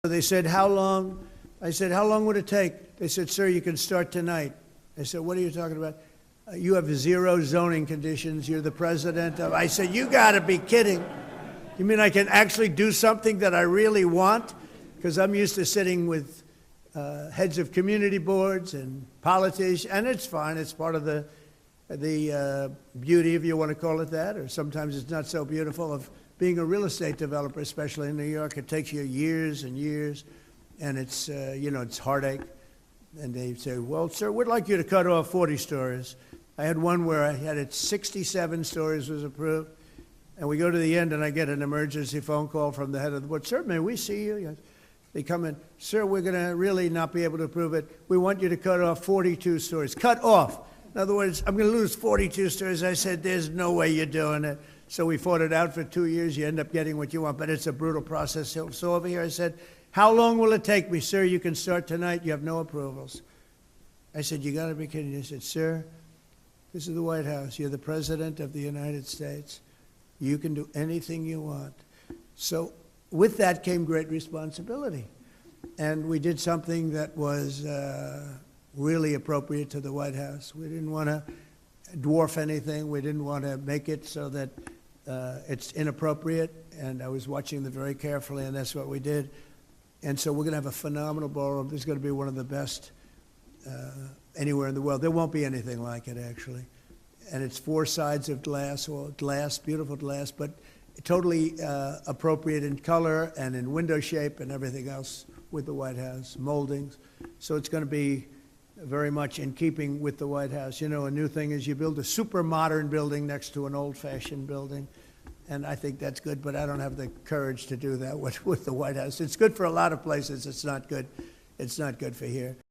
They said, how long? I said, how long would it take? They said, sir, you can start tonight. I said, what are you talking about? You have 0 zoning conditions. You're the president of... I said, you got to be kidding. You mean I can actually do something that I really want? Because I'm used to sitting with heads of community boards and politicians, and it's fine. It's part of the beauty, if you want to call it that, or sometimes it's not so beautiful, of being a real estate developer, especially in New York. It takes you years and years, and it's, it's heartache. And they say, well, sir, we'd like you to cut off 40 stories. I had one where I had it 67 stories was approved, and we go to the end, and I get an emergency phone call from the head of the board. Sir, may we see you? Yes. They come in, sir, we're going to really not be able to approve it. We want you to cut off 42 stories. Cut off. In other words, I'm going to lose 42 stories. I said, there's no way you're doing it. So we fought it out for 2 years. You end up getting what you want, but it's a brutal process. So over here I said, how long will it take me? Sir, you can start tonight. You have no approvals. I said, you got to be kidding. He said, sir, this is the White House. You're the president of the United States. You can do anything you want. So with that came great responsibility. And we did something that was really appropriate to the White House. We didn't want to dwarf anything. We didn't want to make it so that it's inappropriate. And I was watching them very carefully, and that's what we did. And so we're going to have a phenomenal ballroom. This is going to be one of the best anywhere in the world. There won't be anything like it, actually. And it's 4 sides of glass, or glass, beautiful glass, but totally appropriate in color and in window shape and everything else with the White House, moldings. So it's going to be very much in keeping with the White House. You know, a new thing is you build a super modern building next to an old-fashioned building, and I think that's good, but I don't have the courage to do that with the White House. It's good for a lot of places. It's not good. It's not good for here.